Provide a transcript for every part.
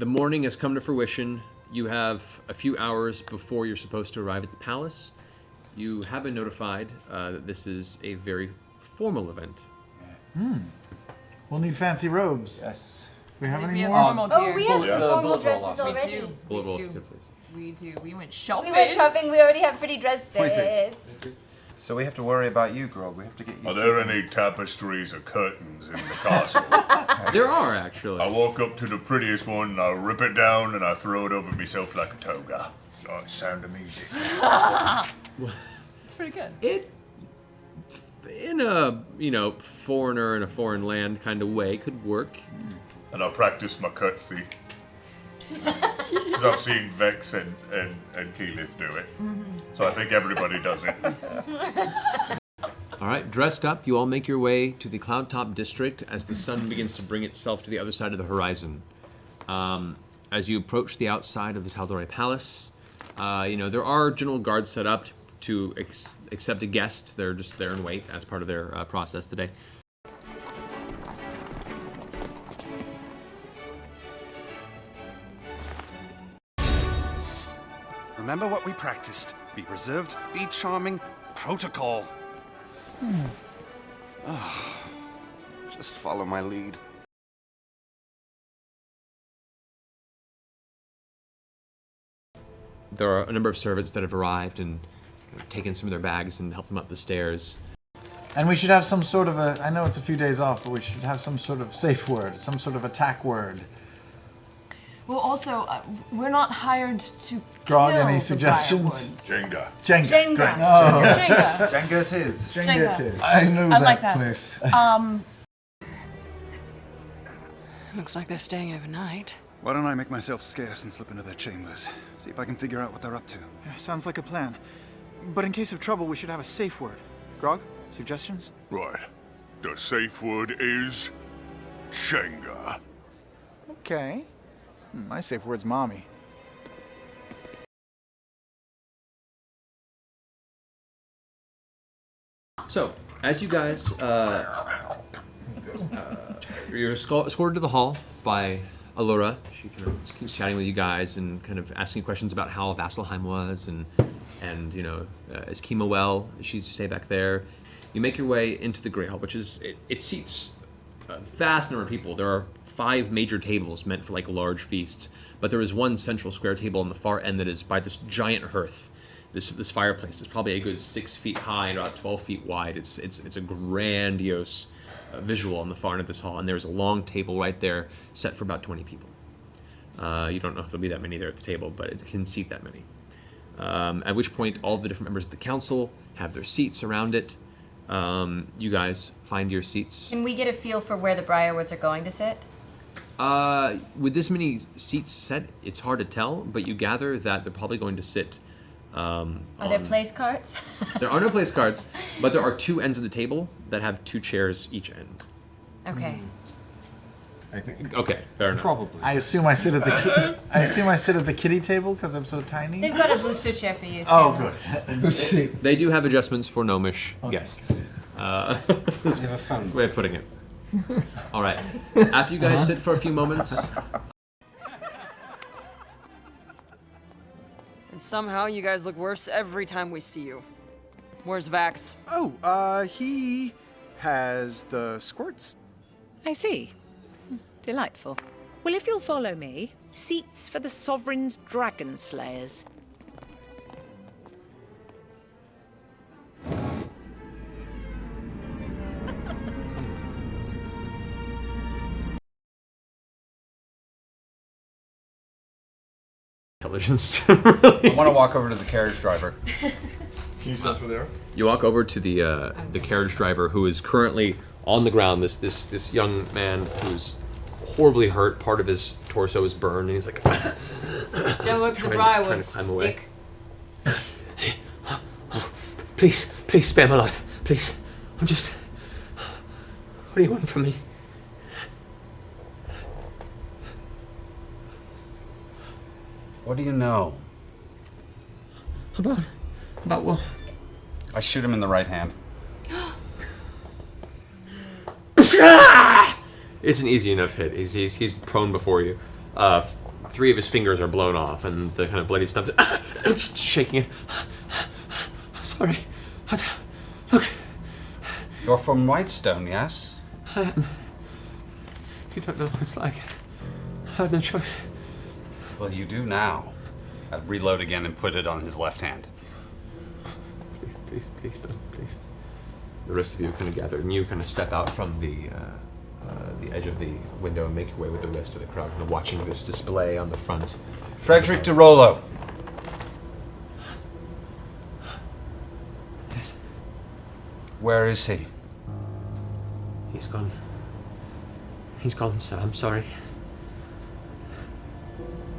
The morning has come to fruition. You have a few hours before you're supposed to arrive at the palace. You have been notified that this is a very formal event. We'll need fancy robes. Yes. We have any have more? formal gear. Oh, we have some formal bullet roll dresses off. already. Bullet roll, do. if you could, please. We do. We went shopping. We went shopping. We already have pretty dresses. 23. So we have to worry about you, Grog. We have to get you. Are there any tapestries or curtains in the castle? There are, actually. I walk up to the prettiest one, and I rip it down, and I throw it over myself like a toga. It's like Sound of Music. It's pretty good. It, in a, foreigner in a foreign land kind of way, could work. And I practice my curtsy. Because I've seen Vex and Keyleth do it. So I think everybody does it. All right, dressed up, you all make your way to the Cloudtop District as the sun begins to bring itself to the other side of the horizon. As you approach the outside of the Tal'Dorei Palace, there are general guards set up to accept a guest. They're just there and wait as part of their process today. Remember what we practiced. Be reserved, be charming, protocol. Just follow my lead. There are a number of servants that have arrived and taken some of their bags and helped them up the stairs. And we should have some sort of I know it's a few days off, but we should have some sort of safe word, some sort of attack word. Well, also, we're not hired to Grog, kill any the suggestions? Briarwoods. Jenga. Jenga. Great. Jenga. Jenga it is. Jenga it is. I know I that like that. place. Looks like they're staying overnight. Why don't I make myself scarce and slip into their chambers? See if I can figure out what they're up to. Yeah, sounds like a plan. But in case of trouble, we should have a safe word. Grog, suggestions? Right. The safe word is Jenga. Okay. My safe word's mommy. So, as you guys, you're escorted to the hall by Allura. She kind of keeps chatting with you guys and kind of asking questions about how Vasselheim was and is Kima well? She's stay back there. You make your way into the Grey Hall, which is, it seats a vast number of people. There are 5 major tables meant for like large feasts, but there is one central square table on the far end that is by this giant hearth. This fireplace is probably a good 6 feet high and about 12 feet wide. It's a grandiose visual on the far end of this hall, and there's a long table right there set for about 20 people. You don't know if there'll be that many there at the table, but it can seat that many. At which point, all the different members of the council have their seats around it. You guys find your seats. Can we get a feel for where the Briarwoods are going to sit? With this many seats set, it's hard to tell, but you gather that they're probably going to sit. Are there place cards? There are no place cards, but there are 2 ends of the table that have 2 chairs each end. Okay. I think. Okay, fair enough. Probably. I assume I sit at the kitty table because I'm so tiny. They've got a booster chair for you. Oh, Stanley. good. They do have adjustments for gnomish guests. They have a phone. Way of putting it. All right. After you guys sit for a few moments, And somehow you guys look worse every time we see you. Where's Vax? Oh, he has the squirts. I see. Delightful. Well, if you'll follow me, seats for the Sovereign's Dragon Slayers. intelligence. Really. I want to walk over to the carriage driver. Can you sense where they are? You walk over to the carriage driver, who is currently on the ground. This young man who's horribly hurt. Part of his torso is burned, and he's like Don't work the trying to Briarwoods, climb away. Dick. Please spare my life. Please, I'm just. What do you want from me? What do you know? About what? I shoot him in the right hand. It's an easy enough hit. He's prone before you. 3 of his fingers are blown off, and the kind of bloody stumps shaking it. I'm sorry. Look. You're from Whitestone, yes? I am. You don't know what it's like. I have no choice. Well, you do now. I'll reload again and put it on his left hand. Please don't, please. The rest of you kind of gather, and you kind of step out from the edge of the window and make your way with the rest of the crowd, kind of watching this display on the front. Frederick de Rollo. Yes. Where is he? He's gone. He's gone, sir. I'm sorry.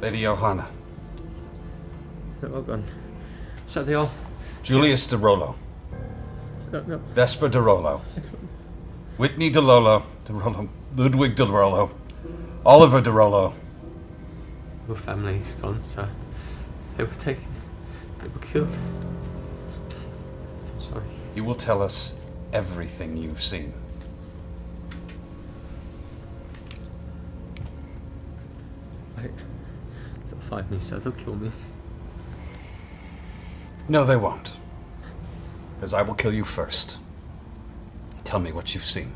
Lady Johanna. They're all gone. So they all... Julius de Rollo. No. Vesper de Rollo. Whitney de Rollo. Ludwig de Rollo. Oliver de Rollo. Your family's gone, sir. They were taken. They were killed. I'm sorry. You will tell us everything you've seen. They'll find me, sir. They'll kill me. No, they won't. Because I will kill you first. Tell me what you've seen.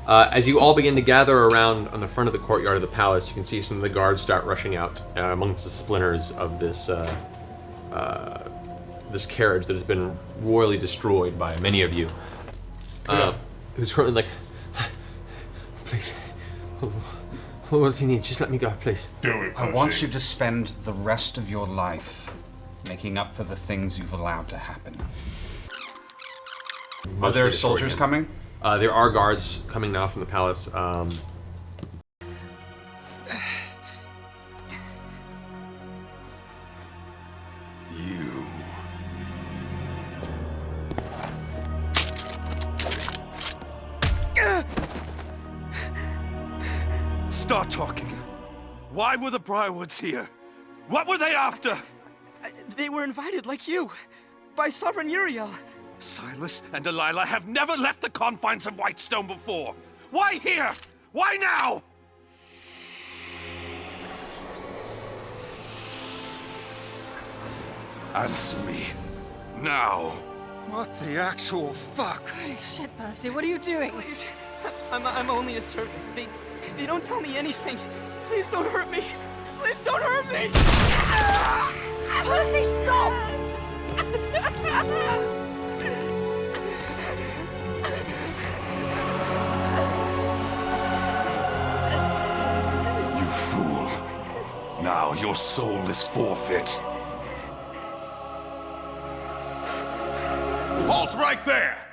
As you all begin to gather around on the front of the courtyard of the palace, you can see some of the guards start rushing out amongst the splinters of this this carriage that has been royally destroyed by many of you. Who's currently like, please, what do you need? Just let me go, please. Do it, I want you to spend the rest of your life making up for the things you've allowed to happen. Are there soldiers coming? There are guards coming now from the palace. You. Start talking. Why were the Briarwoods here? What were they after? They were invited, like you, by Sovereign Uriel. Silas and Delilah have never left the confines of Whitestone before. Why here? Why now? Answer me. Now. What the actual fuck? Holy shit, Percy, what are you doing? Please, I'm only a servant. They don't tell me anything. Please don't hurt me. Please don't hurt me. Percy, stop! You fool. Now your soul is forfeit. Halt right there!